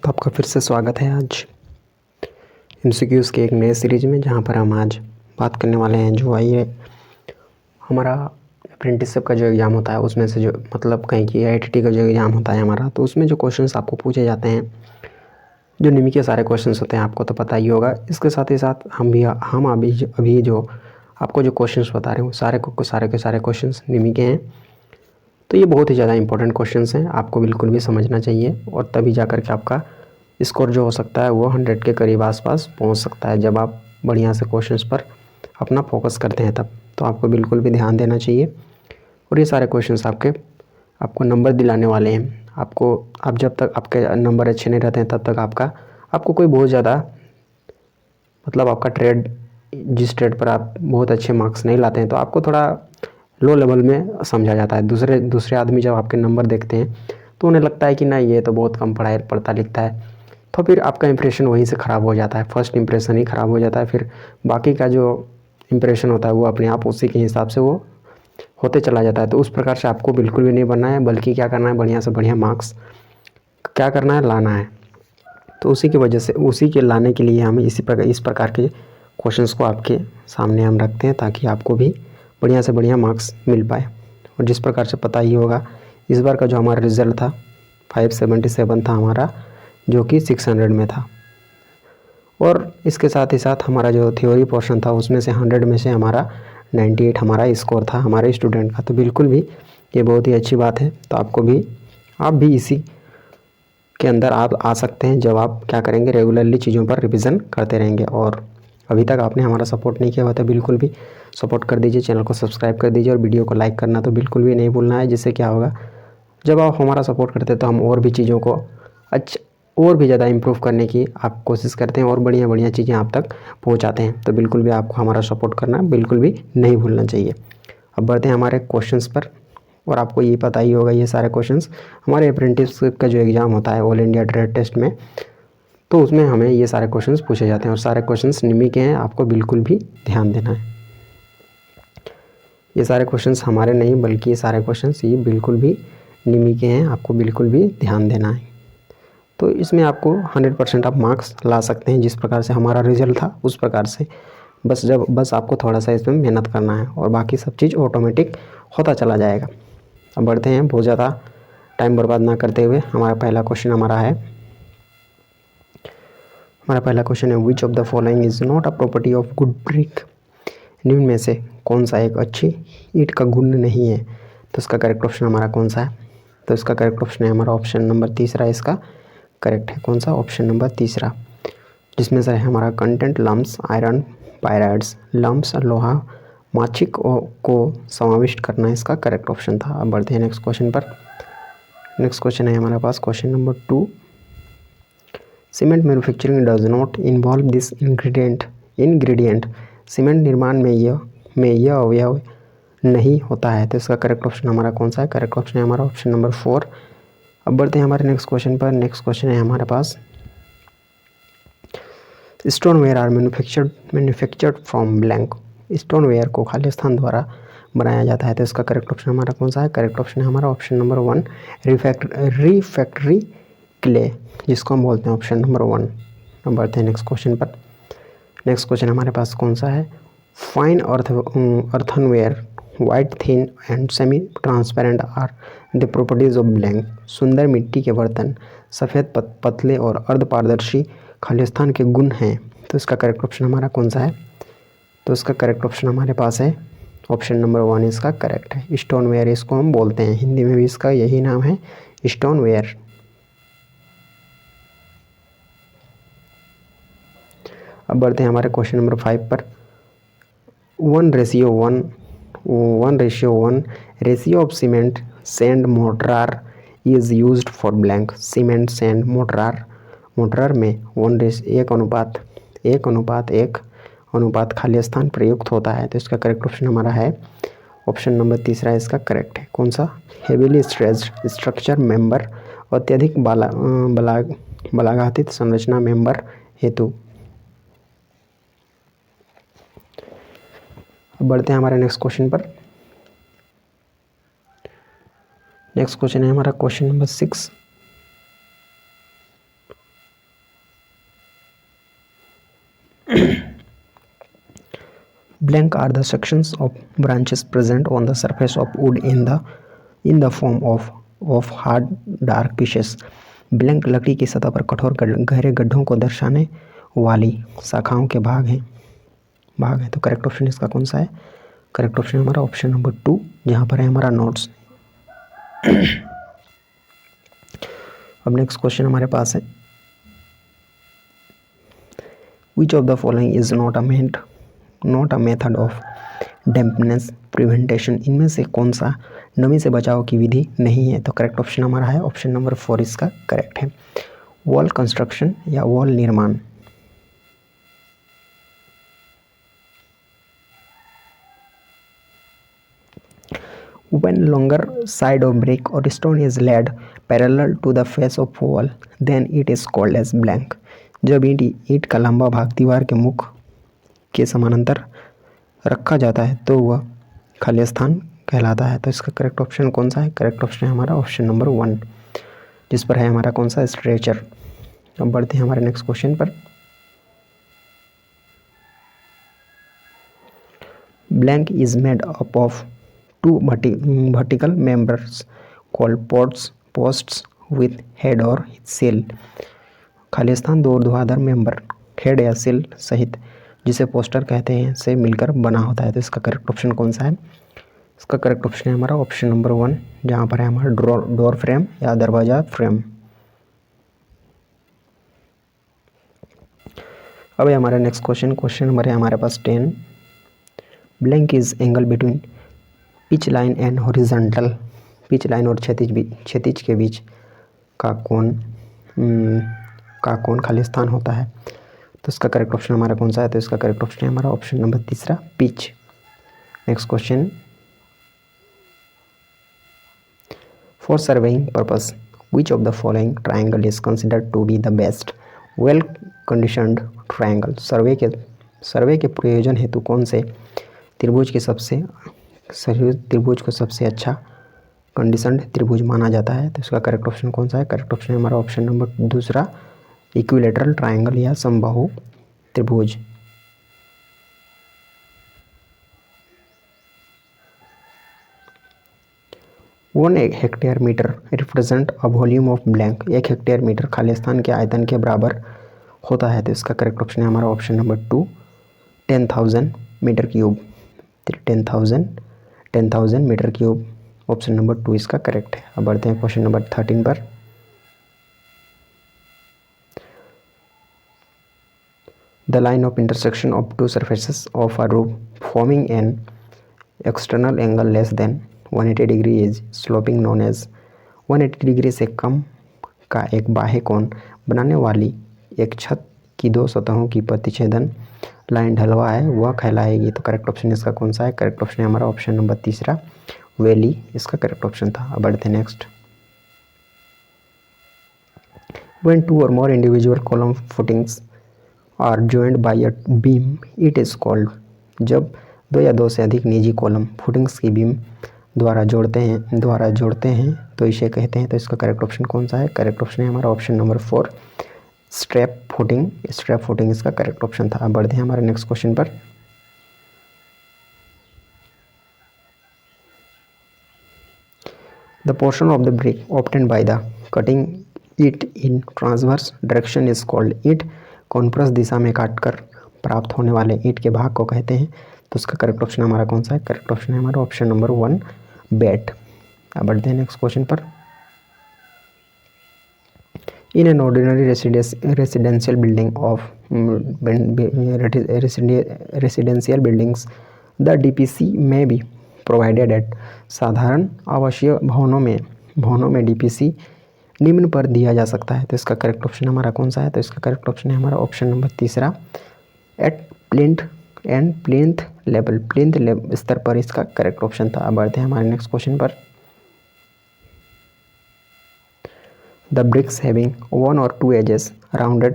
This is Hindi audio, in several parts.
तो आपका फिर से स्वागत है आज एमसीक्यूज़ के एक नए सीरीज में, जहां पर हम आज बात करने वाले हैं जो आइए हमारा अप्रेंटिसशिप का जो एग्ज़ाम होता है उसमें से जो मतलब कहीं की आईआईटी का जो एग्ज़ाम होता है हमारा, तो उसमें जो क्वेश्चंस आपको पूछे जाते हैं, जो निमी के सारे क्वेश्चंस होते हैं, आपको तो पता ही होगा। इसके साथ ही साथ हम अभी जो आपको जो क्वेश्चंस बता रहे हैं सारे के सारे क्वेश्चंस निमी के हैं। तो ये बहुत ही ज़्यादा इंपॉर्टेंट क्वेश्चंस हैं, आपको बिल्कुल भी समझना चाहिए और तभी जा कर के आपका स्कोर जो हो सकता है वो 100 के करीब आसपास पहुंच सकता है। जब आप बढ़िया से क्वेश्चंस पर अपना फोकस करते हैं तब तो आपको बिल्कुल भी ध्यान देना चाहिए। और ये सारे क्वेश्चंस आपको नंबर दिलाने वाले हैं। आप जब तक आपके नंबर अच्छे नहीं रहते हैं तब तक आपको कोई बहुत ज़्यादा मतलब आपका जिस ट्रेड पर आप बहुत अच्छे मार्क्स नहीं लाते हैं तो आपको थोड़ा लो लेवल में समझा जाता है। दूसरे आदमी जब आपके नंबर देखते हैं तो उन्हें लगता है कि नहीं, ये तो बहुत कम पढ़ता लिखता है, तो फिर आपका इंप्रेशन वहीं से ख़राब हो जाता है। फर्स्ट इंप्रेशन ही ख़राब हो जाता है, फिर बाकी का जो इंप्रेशन होता है वो अपने आप उसी के हिसाब से वो होते चला जाता है। तो उस प्रकार से आपको बिल्कुल भी नहीं बनना है, बल्कि क्या करना है, बढ़िया से बढ़िया मार्क्स क्या करना है, लाना है। तो उसी की वजह से उसी के लाने के लिए हम इस प्रकार के क्वेश्चंस को आपके सामने हम रखते हैं, ताकि आपको भी बढ़िया से बढ़िया मार्क्स मिल पाए। और जिस प्रकार से पता ही होगा, इस बार का जो हमारा रिज़ल्ट था 577 था हमारा, जो कि 600 में था। और इसके साथ ही साथ हमारा जो थ्योरी पोर्शन था उसमें से 100 में से हमारा 98 हमारा स्कोर था हमारे स्टूडेंट का। तो बिल्कुल भी ये बहुत ही अच्छी बात है। तो आप भी इसी के अंदर आप आ सकते हैं जब आप क्या करेंगे, रेगुलरली चीज़ों पर रिवीजन करते रहेंगे। और अभी तक आपने हमारा सपोर्ट नहीं किया हुआ तो बिल्कुल भी सपोर्ट कर दीजिए, चैनल को सब्सक्राइब कर दीजिए और वीडियो को लाइक करना तो बिल्कुल भी नहीं भूलना है। जिससे क्या होगा, जब आप हमारा सपोर्ट करते हैं तो हम और भी चीज़ों को और भी ज़्यादा इम्प्रूव करने की आप कोशिश करते हैं और बढ़िया बढ़िया चीज़ें आप तक पहुंचाते हैं। तो बिल्कुल भी आपको हमारा सपोर्ट करना बिल्कुल भी नहीं भूलना चाहिए। अब बढ़ते हैं हमारे क्वेश्चंस पर। और आपको ये पता ही होगा, ये सारे क्वेश्चंस हमारे अप्रेंटिसशिप का जो एग्ज़ाम होता है ऑल इंडिया ट्रेड टेस्ट में, तो उसमें हमें ये सारे क्वेश्चंस पूछे जाते हैं और सारे क्वेश्चंस निमी के हैं, आपको बिल्कुल भी ध्यान देना है। ये सारे क्वेश्चंस हमारे नहीं, बल्कि ये सारे क्वेश्चंस ये बिल्कुल भी निमी के हैं, आपको बिल्कुल भी ध्यान देना है। तो इसमें आपको 100% आप मार्क्स ला सकते हैं। जिस प्रकार से हमारा रिजल्ट था उस प्रकार से बस आपको थोड़ा सा इसमें मेहनत करना है और बाकी सब चीज़ ऑटोमेटिक होता चला जाएगा। अब बढ़ते हैं, बहुत ज़्यादा टाइम बर्बाद ना करते हुए। हमारा पहला क्वेश्चन है विच of the following is not a property of good brick. निम्न में से कौन सा एक अच्छी ईंट का गुण नहीं है। तो इसका करेक्ट ऑप्शन हमारा कौन सा है? तो इसका करेक्ट ऑप्शन है हमारा ऑप्शन नंबर तीसरा। इसका करेक्ट है कौन सा? ऑप्शन नंबर तीसरा, जिसमें से है हमारा कंटेंट लम्प्स आयरन पायराइड्स लम्प्स लोहा माछिक को समाविष्ट करना इसका करेक्ट ऑप्शन था। अब बढ़ते हैं नेक्स्ट क्वेश्चन पर। नेक्स्ट क्वेश्चन है हमारे पास question number 2। Cement manufacturing does not involve this ingredient. Cement निर्माण में यह अवयव नहीं होता है। तो इसका करेक्ट ऑप्शन हमारा कौन सा है? करेक्ट ऑप्शन है हमारा ऑप्शन नंबर 4। अब बढ़ते हैं हमारे नेक्स्ट क्वेश्चन पर। नेक्स्ट क्वेश्चन है हमारे पास stoneware are manufactured from blank. Stoneware को खालिस्तान द्वारा बनाया जाता है। तो इसका करेक्ट ऑप्शन हमारा कौन सा है? करेक्ट ऑप्शन है हमारा ऑप्शन नंबर 1 रिफैक्टरी क्ले, जिसको हम बोलते हैं ऑप्शन नंबर 1। अब बढ़ते हैं नेक्स्ट क्वेश्चन पर। नेक्स्ट क्वेश्चन हमारे पास कौन सा है? Fine earthenware white thin and semi transparent are the properties of blank. सुंदर मिट्टी के बर्तन सफ़ेद पतले और अर्धपारदर्शी खालिस्तान के गुण हैं। तो इसका करेक्ट ऑप्शन हमारा कौन सा है? तो इसका करेक्ट ऑप्शन हमारे पास है ऑप्शन नंबर 1। इसका करेक्ट है स्टोनवेयर, इसको हम बोलते हैं, हिंदी में भी इसका यही नाम है स्टोनवेयर। अब बढ़ते हैं हमारे क्वेश्चन नंबर 5 पर। 1:1 ratio of cement sand mortar is used for blank. Cement sand mortar में 1:1 अनुपात खालिस्तान प्रयुक्त होता है। तो इसका करेक्ट ऑप्शन हमारा है ऑप्शन नंबर तीसरा। इसका करेक्ट है कौन सा? हेवीली स्ट्रेस्ड स्ट्रक्चर मेंबर अत्यधिक बलाघातित संरचना मेंबर हेतु। बढ़ते हैं हमारे नेक्स्ट क्वेश्चन पर। नेक्स्ट क्वेश्चन है हमारा question number 6। Blank are the sections of branches present on the surface of wood in the form of hard dark pieces. Blank लकड़ी की सतह पर कठोर गहरे गड्ढों को दर्शाने वाली शाखाओं के भाग हैं। तो करेक्ट ऑप्शन इसका कौन सा है? करेक्ट ऑप्शन हमारा ऑप्शन नंबर 2, जहाँ पर है हमारा नोट्स। अब नेक्स्ट क्वेश्चन हमारे पास है, विच of the following is not a method of dampness prevention? इनमें से कौन सा नमी से बचाव की विधि नहीं है? तो करेक्ट ऑप्शन हमारा है ऑप्शन नंबर 4 इसका करेक्ट है। वॉल कंस्ट्रक्शन या वॉल निर्माण। When longer side of brick or stone is laid parallel to the face of wall, then it is called as blank. जब ईंट का लंबा भाग दीवार के मुख के समानांतर रखा जाता है तो वह खाली स्थान कहलाता है। तो इसका करेक्ट ऑप्शन कौन सा है? करेक्ट ऑप्शन है हमारा ऑप्शन नंबर 1, जिस पर है हमारा कौन सा? स्ट्रेचर। अब बढ़ते हैं हमारे नेक्स्ट क्वेश्चन पर। Blank is made up of 2 vertical members called posts with head or sill. खाली स्थान 2 ऊर्ध्वाधर मेंबर हेड या सिल सहित, जिसे पोस्टर कहते हैं, से मिलकर बना होता है। तो इसका करेक्ट ऑप्शन कौन सा है? इसका करेक्ट ऑप्शन है हमारा ऑप्शन नंबर 1, जहाँ पर है हमारा डोर फ्रेम या दरवाजा फ्रेम। अब है हमारा नेक्स्ट क्वेश्चन नंबर है हमारे पास 10। Blank is angle between pitch line and horizontal. Pitch line और क्षैतिज के बीच का कोण खाली स्थान होता है। तो इसका करेक्ट ऑप्शन हमारा कौन सा है? तो इसका करेक्ट ऑप्शन है हमारा option number 3 pitch. Next question, for surveying purpose which of the following triangle is considered to be the best well conditioned triangle. Survey के प्रयोजन हेतु कौन से त्रिभुज को सबसे अच्छा कंडीशनड त्रिभुज माना जाता है? तो इसका करेक्ट ऑप्शन कौन सा है? करेक्ट ऑप्शन है हमारा ऑप्शन नंबर 2 इक्विलेटरल ट्राइंगल या समबाहु त्रिभुज। One hectare metre represent a volume of blank. 1 hectare metre खाली स्थान के आयतन के बराबर होता है। तो इसका करेक्ट ऑप्शन है हमारा option number 2 10,000 metre cube. 10,000 metre cube option number 2 इसका करेक्ट है। अब बढ़ते हैं क्वेश्चन नंबर 13 पर। The line of intersection of 2 surfaces of a roof forming an external angle less than 180 degree is sloping known as. 180 degree से कम का एक बाह्य कोण बनाने वाली एक छत की 2 सतहों की प्रतिच्छेदन लाइन ढलवा है, वह कहलाएगी। तो करेक्ट ऑप्शन इसका कौन सा है? करेक्ट ऑप्शन है हमारा ऑप्शन नंबर 3 वैली इसका करेक्ट ऑप्शन था। अब बढ़ते हैं next. When 2 or more individual column footings are joined by a beam, it is called। जब 2 या 2 से अधिक निजी कॉलम फुटिंग्स की बीम द्वारा जोड़ते हैं तो इसे कहते हैं। तो इसका करेक्ट ऑप्शन कौन सा है? करेक्ट ऑप्शन है हमारा ऑप्शन नंबर 4 स्ट्रैप फुटिंग इसका करेक्ट ऑप्शन था। अब बढ़ते हैं हमारे नेक्स्ट क्वेश्चन पर। The portion of the brick obtained by the cutting it in transverse direction is called. ईंट कॉन्फ्रेंस दिशा में काटकर प्राप्त होने वाले ईंट के भाग को कहते हैं। तो उसका करेक्ट ऑप्शन हमारा कौन सा है? करेक्ट ऑप्शन है हमारा ऑप्शन नंबर 1 बैट। अब बढ़ते हैं नेक्स्ट क्वेश्चन पर। In an ordinary residential buildings, the DPC may be provided at। साधारण आवासीय भवनों में DPC निम्न पर दिया जा सकता है। तो इसका करेक्ट ऑप्शन हमारा कौन सा है? तो इसका करेक्ट ऑप्शन है हमारा option number 3 at plinth level स्तर पर इसका करेक्ट ऑप्शन था। अब बढ़ते हैं हमारे नेक्स्ट क्वेश्चन पर। The bricks having 1 or 2 edges rounded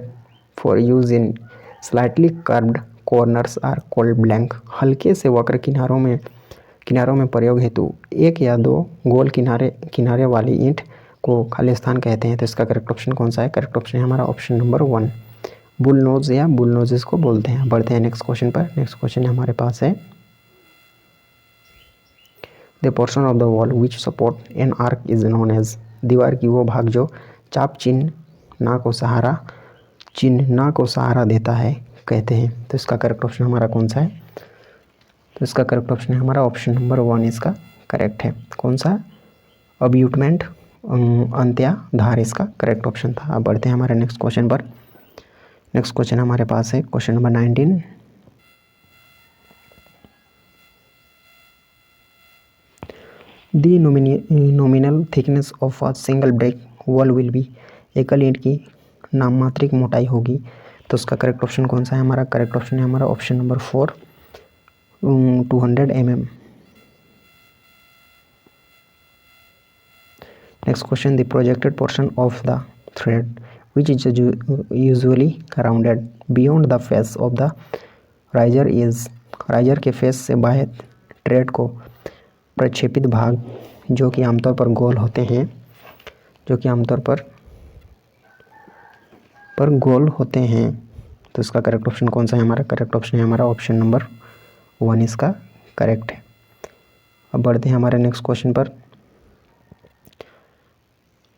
for use in slightly curved corners are called blank। हल्के से वक्र किनारों में प्रयोग हेतु 1 या 2 गोल किनारे वाली ईंट को खाली स्थान कहते हैं। तो इसका करेक्ट ऑप्शन कौन सा है? करेक्ट ऑप्शन है हमारा ऑप्शन नंबर 1 बुलनोज या बुलनोजेस को बोलते हैं। बढ़ते हैं नेक्स्ट क्वेश्चन पर। नेक्स्ट क्वेश्चन हमारे पास है the portion of the wall which support an arch is known as. दीवार की वो भाग जो चाप चिन्ह ना को सहारा देता है कहते हैं। तो इसका करेक्ट ऑप्शन हमारा कौन सा है? तो इसका करेक्ट ऑप्शन है हमारा ऑप्शन नंबर 1 इसका करेक्ट है। कौन सा? अब्यूटमेंट अंत्याधार इसका करेक्ट ऑप्शन था। अब बढ़ते हैं हमारे नेक्स्ट क्वेश्चन पर। नेक्स्ट क्वेश्चन हमारे पास है question number 19। The nominal thickness of a single brick wall will be. एकल ईंट की नाममात्रिक मोटाई होगी। तो उसका करेक्ट ऑप्शन कौन सा है? हमारा करेक्ट ऑप्शन है हमारा option number 4 200 mm। Next question the projected portion of the thread which is usually rounded beyond the face of the riser is. Riser के फेस से बाह्य थ्रेड को प्रक्षेपित भाग जो कि आमतौर पर गोल होते हैं, गोल होते हैं। तो इसका करेक्ट ऑप्शन कौन सा है? हमारा करेक्ट ऑप्शन है हमारा ऑप्शन नंबर 1 इसका करेक्ट है। अब बढ़ते हैं हमारे नेक्स्ट क्वेश्चन पर।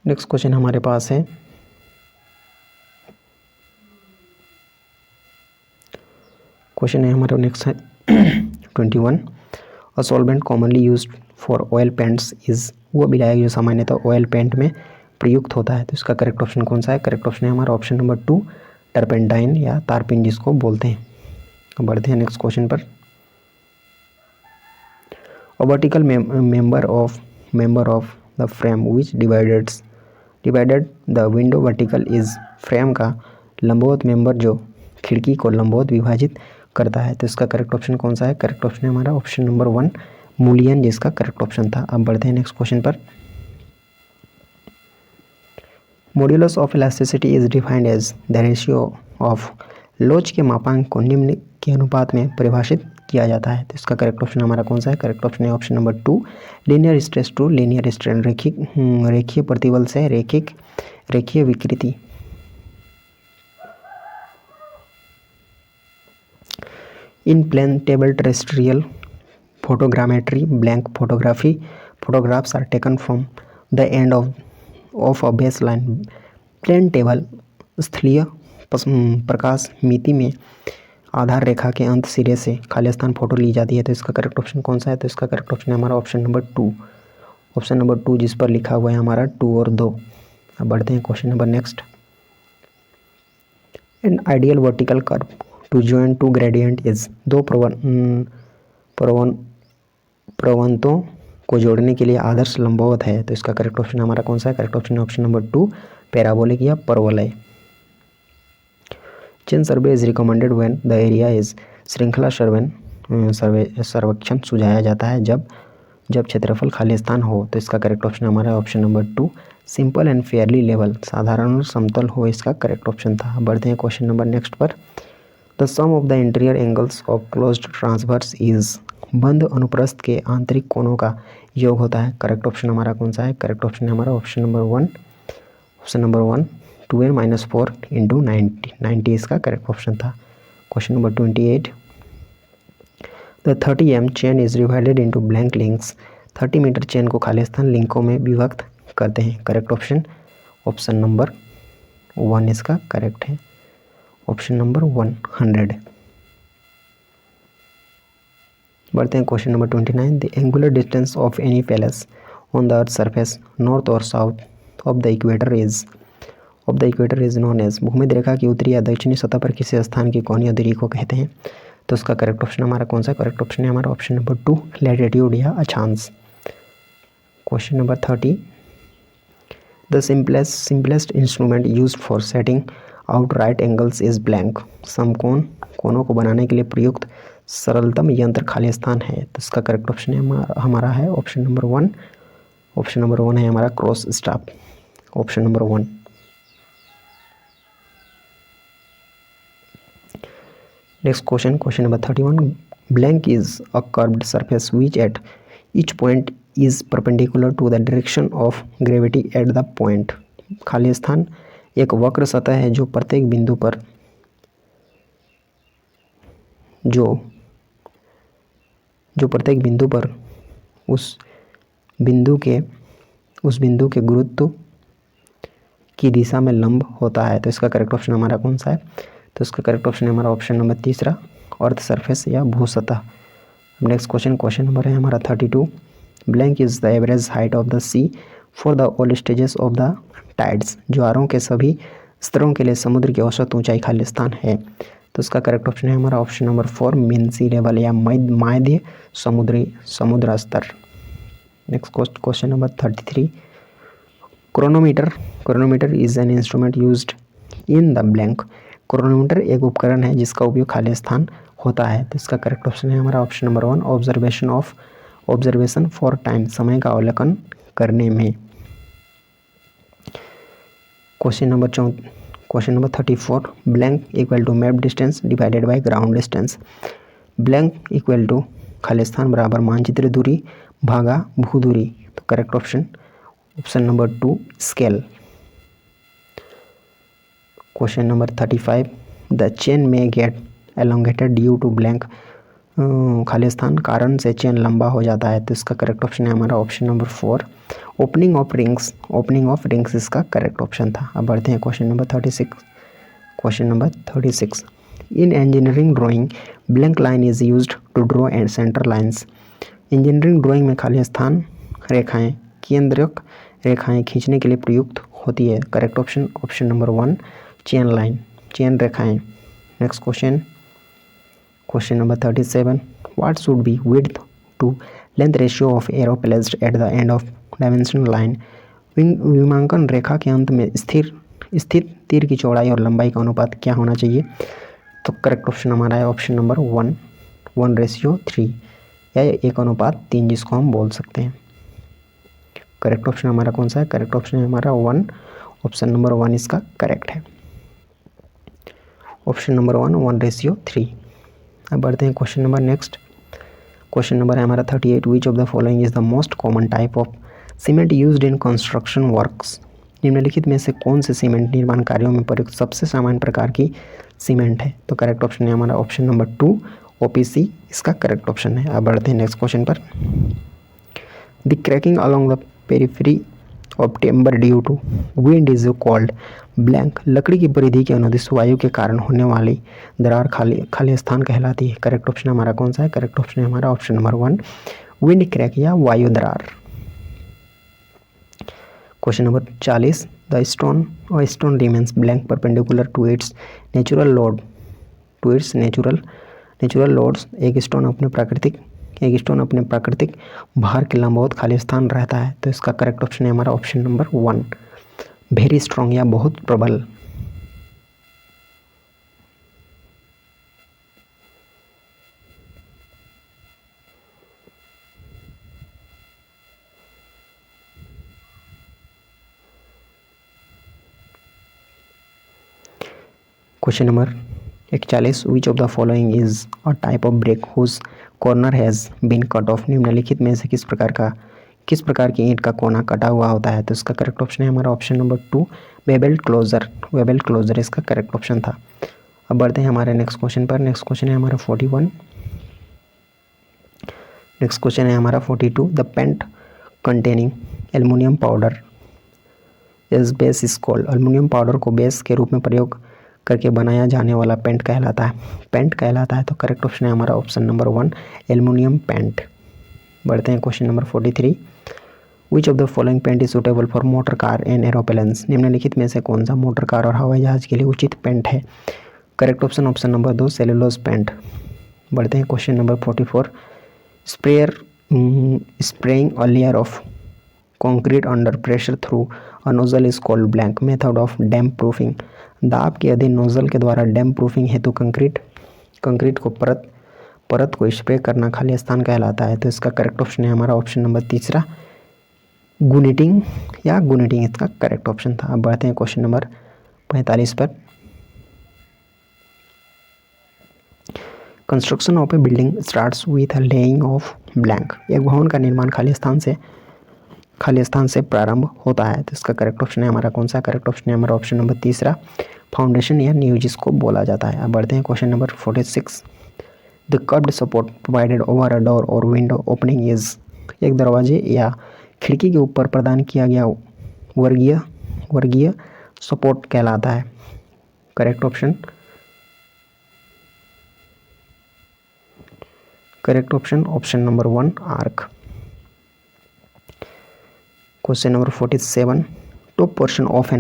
नेक्स्ट क्वेश्चन हमारे पास है क्वेश्चन है हमारा नेक्स्ट है 21 a solvent commonly used for oil paints is. वो विलायक जो सामान्यतः ऑयल पेंट में प्रयुक्त होता है। तो इसका करेक्ट ऑप्शन कौन सा है? करेक्ट ऑप्शन है हमारा ऑप्शन नंबर 2 टर्पेंटाइन या तारपिन जिसको बोलते हैं। बढ़ते हैं नेक्स्ट क्वेश्चन पर। A vertical member of the frame which divided the window vertical is. Frame का लंबवत मेंबर जो खिड़की को लंबवत विभाजित करता है। तो इसका करेक्ट ऑप्शन कौन सा है? करेक्ट ऑप्शन है हमारा ऑप्शन नंबर 1 मूलियन जिसका करेक्ट ऑप्शन था। अब बढ़ते हैं नेक्स्ट क्वेश्चन पर। Modulus of elasticity is defined as the ratio of. लोच के मापांक को निम्न के अनुपात में परिभाषित किया जाता है। तो इसका करेक्ट ऑप्शन हमारा कौन सा है? करेक्ट ऑप्शन है option number 2 linear stress to linear strain. रेखीय प्रतिबल से रेखीय विकृति। In plane table terrestrial photogrammetry blank photographs are taken from the end of a baseline plane table। स्थलीय प्रकाश मिति में आधार रेखा के अंत सिरे से खाली स्थान फोटो ली जाती है। तो इसका करेक्ट ऑप्शन कौन सा है? तो इसका करेक्ट ऑप्शन है हमारा ऑप्शन नंबर 2 जिस पर लिखा हुआ है हमारा 2 और 2। अब बढ़ते हैं question number next. An ideal vertical curve to join two gradient is. दो प्रवणताओं को जोड़ने के लिए आदर्श लंबवत है। तो इसका करेक्ट ऑप्शन हमारा कौन सा है? करेक्ट ऑप्शन है ऑप्शन नंबर 2 पैराबोलिक या परवलय। Chain survey is recommended when the area is. श्रृंखला सर्वेक्षण सुझाया जाता है जब क्षेत्रफल खाली स्थान हो। तो इसका करेक्ट ऑप्शन हमारा option number 2 simple and Fairlie level साधारण और समतल हो इसका करेक्ट ऑप्शन था। बढ़ते हैं क्वेश्चन नंबर नेक्स्ट पर। The sum of the interior angles of closed traverse is. बंद अनुप्रस्थ के आंतरिक कोणों का योग होता है। करेक्ट ऑप्शन हमारा कौन सा है? करेक्ट ऑप्शन है हमारा ऑप्शन नंबर 1 2n-4 इंटू 90 इसका करेक्ट ऑप्शन था। Question number 28 the 30 m chain is divided into blank links. 30 metre chain को खाली स्थान लिंकों में विभक्त करते हैं। करेक्ट ऑप्शन नंबर 1 इसका करेक्ट है ऑप्शन नंबर 100। बढ़ते हैं question number 29 the angular distance of any place on the earth surface north और south of the equator is known as. भूमध्य रेखा की उत्तरी या दक्षिणी सतह पर किसी स्थान की कोणीय दूरी को कहते हैं। तो उसका करेक्ट ऑप्शन हमारा कौन सा? करेक्ट ऑप्शन है हमारा ऑप्शन नंबर 2 लैटिट्यूड या अक्षांश। Question number 30 the simplest instrument used for setting out right angles is blank. समकोण कोणों को बनाने के लिए प्रयुक्त सरलतम यंत्र खाली स्थान है। तो इसका करेक्ट ऑप्शन है हमारा है ऑप्शन नंबर 1 है हमारा cross staff option number 1। Next question number 31 blank is a curved surface which at each point is perpendicular to the direction of gravity at the point. खाली स्थान एक वक्र सतह है जो प्रत्येक बिंदु पर जो प्रत्येक बिंदु पर उस बिंदु के गुरुत्व की दिशा में लंब होता है। तो इसका करेक्ट ऑप्शन हमारा कौन सा है? तो इसका करेक्ट ऑप्शन है हमारा ऑप्शन नंबर तीसरा, अर्थ सरफेस या भू सतह। नेक्स्ट क्वेश्चन नंबर है हमारा 32। Blank is the average height of the sea for the all stages of the tides. ज्वारों के सभी स्तरों के लिए समुद्र की औसत ऊंचाई खाली स्थान है। तो इसका करेक्ट ऑप्शन है हमारा ऑप्शन नंबर 4, मीन सी लेवल या माध्य समुद्र स्तर। Next question number 33। Chronometer is an instrument used in the blank. Chronometer एक उपकरण है जिसका उपयोग खाली स्थान होता है। तो इसका करेक्ट ऑप्शन है हमारा option number 1, observation for time, समय का अवलोकन करने में। Question number 34। Blank equal to map distance divided by ground distance. Blank equal to खाली स्थान बराबर मानचित्र दूरी भागा भू दूरी। तो correct option number 2, scale. Question number 35। The chain may get elongated due to blank. खाली स्थान कारण से चेन लंबा हो जाता है। तो इसका करेक्ट ऑप्शन है हमारा option number 4, opening of rings इसका करेक्ट ऑप्शन था। अब बढ़ते हैं question number 36। In engineering drawing blank line is used to draw and centre lines. Engineering drawing में खाली स्थान रेखाएं केंद्रक रेखाएं खींचने के लिए प्रयुक्त होती है। करेक्ट ऑप्शन नंबर 1, चेन रेखाएं। Next question number 37। What should be width to length ratio of arrow placed at the end of dimensional line. विमांकन रेखा के अंत में स्थित तीर की चौड़ाई और लंबाई का अनुपात क्या होना चाहिए? तो करेक्ट ऑप्शन हमारा है ऑप्शन नंबर 1:3 या 1:3 जिसको हम बोल सकते हैं। करेक्ट ऑप्शन हमारा कौन सा है? करेक्ट ऑप्शन है हमारा 1, ऑप्शन नंबर 1 इसका करेक्ट है। Option number 1:3। अब बढ़ते हैं क्वेश्चन नंबर है हमारा 38। विच of the following is the most common type of cement used in construction works. निम्नलिखित में से कौन से सीमेंट निर्माण कार्यों में प्रयुक्त सबसे सामान्य प्रकार की सीमेंट है? तो करेक्ट ऑप्शन है हमारा ऑप्शन नंबर 2, OPC इसका करेक्ट ऑप्शन है। अब बढ़ते हैं नेक्स्ट क्वेश्चन पर। The cracking along the periphery of timber due to wind is called blank. लकड़ी की परिधि के अनुदिश वायु के कारण होने वाली दरार खाली स्थान कहलाती है। करेक्ट ऑप्शन हमारा कौन सा है? करेक्ट ऑप्शन है हमारा ऑप्शन नंबर 1, विंड क्रैक या वायु दरार। Question number 40। The stone remains blank perpendicular to its natural loads. एक स्टोन अपने प्राकृतिक भार के लंबवत खाली स्थान रहता है। तो इसका करेक्ट ऑप्शन है हमारा ऑप्शन नंबर 1, वेरी स्ट्रॉन्ग या बहुत प्रबल। Question number 41। Which of the following is a type of break whose corner has been cut off. निम्नलिखित में से किस प्रकार की ईंट का कोना कटा हुआ होता है? तो इसका करेक्ट ऑप्शन है हमारा ऑप्शन नंबर 2, वेबल क्लोजर इसका करेक्ट ऑप्शन था। अब बढ़ते हैं हमारे नेक्स्ट क्वेश्चन पर। नेक्स्ट क्वेश्चन है हमारा 41। नेक्स्ट क्वेश्चन है हमारा 42। The paint containing aluminium powder is base is called. Aluminium powder को बेस के रूप में प्रयोग करके बनाया जाने वाला पेंट कहलाता है। तो करेक्ट ऑप्शन है हमारा ऑप्शन नंबर 1, एल्युमिनियम पेंट। बढ़ते हैं question number 43। Which of the following paint is suitable for motor car and aeroplanes. निम्नलिखित में से कौन सा मोटर कार और हवाई जहाज के लिए उचित पेंट है? Correct option number 2, cellulose paint. बढ़ते हैं question number 44। Spraying a layer of concrete under pressure through a nozzle is called blank. Method of damp proofing. दाब के अधीन नोजल के द्वारा डैम्प प्रूफिंग हेतु कंक्रीट को परत को स्प्रे करना खाली स्थान कहलाता है। तो इसका करेक्ट ऑप्शन है हमारा ऑप्शन नंबर 3, गुनिटिंग इसका करेक्ट ऑप्शन था। अब बढ़ते हैं क्वेश्चन नंबर 45 पर। Construction of A building starts with a laying of blank. एक भवन का निर्माण खाली स्थान से प्रारंभ होता है। तो इसका करेक्ट ऑप्शन है हमारा कौन सा? करेक्ट ऑप्शन है हमारा ऑप्शन नंबर 3, फाउंडेशन या नींव जिसको बोला जाता है। अब बढ़ते हैं question number 46। The curved support provided over a door और विंडो ओपनिंग इज, एक दरवाजे या खिड़की के ऊपर प्रदान किया गया वर्गीय सपोर्ट कहलाता है। Correct option option number 1 arc. Question number 47, top portion of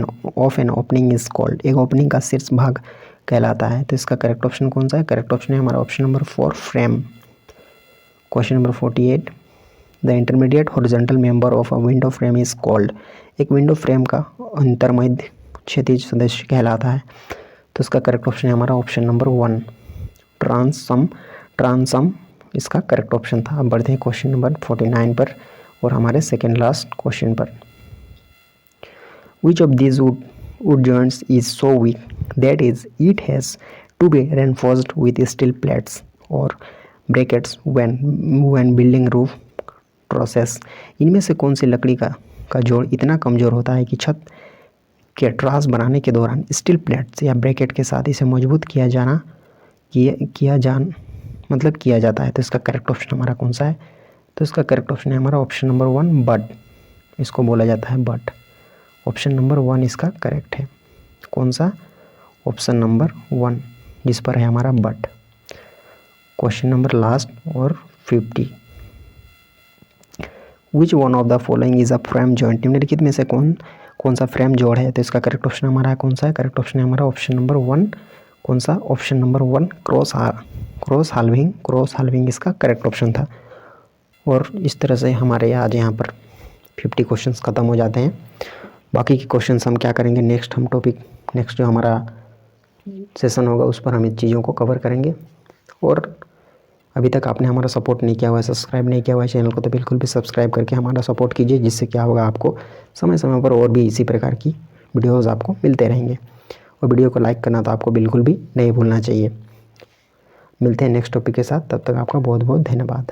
an opening is called, एक ओपनिंग का शीर्ष भाग कहलाता है। तो इसका करेक्ट ऑप्शन कौन सा है? करेक्ट ऑप्शन है हमारा option number 4 frame. Question number 48, the intermediate horizontal member of a window frame is called, एक विंडो फ्रेम का अंतर्मध्य क्षैतिज सदस्य कहलाता है। तो इसका करेक्ट ऑप्शन है हमारा ऑप्शन नंबर 1 ट्रांसम इसका करेक्ट ऑप्शन था। अब बढ़ते हैं क्वेश्चन नंबर 49 पर और हमारे सेकेंड लास्ट क्वेश्चन पर। Which of these wood joints is so weak that it has to be reinforced with steel plates or brackets when building roof trusses? इनमें से कौन सी लकड़ी का जोड़ इतना कमज़ोर होता है कि छत के ट्रास बनाने के दौरान स्टील प्लेट्स या ब्रैकेट के साथ इसे मजबूत किया जाता है? तो इसका करेक्ट ऑप्शन हमारा कौन सा है? तो इसका करेक्ट ऑप्शन है हमारा ऑप्शन नंबर 1 बट, इसको बोला जाता है बट। ऑप्शन नंबर 1 इसका करेक्ट है। कौन सा? ऑप्शन नंबर 1 जिस पर है हमारा बट। क्वेश्चन नंबर लास्ट और 50, which one of the following is a frame joint, निम्नलिखित में से कौन सा फ्रेम जोड़ है? तो इसका करेक्ट ऑप्शन हमारा कौन सा है? करेक्ट ऑप्शन है हमारा ऑप्शन नंबर 1। कौन सा? ऑप्शन नंबर 1 क्रॉस हाल्विंग इसका करेक्ट ऑप्शन था। और इस तरह से हमारे आज यहाँ पर 50 क्वेश्चंस ख़त्म हो जाते हैं। बाकी के क्वेश्चंस हम क्या करेंगे नेक्स्ट जो हमारा सेशन होगा उस पर हम इन चीज़ों को कवर करेंगे। और अभी तक आपने हमारा सपोर्ट नहीं किया हुआ है, सब्सक्राइब नहीं किया हुआ है चैनल को, तो बिल्कुल भी सब्सक्राइब करके हमारा सपोर्ट कीजिए, जिससे क्या होगा आपको समय समय पर और भी इसी प्रकार की वीडियोज़ आपको मिलते रहेंगे। और वीडियो को लाइक करना तो आपको बिल्कुल भी नहीं भूलना चाहिए। मिलते हैं नेक्स्ट टॉपिक के साथ, तब तक आपका बहुत बहुत धन्यवाद।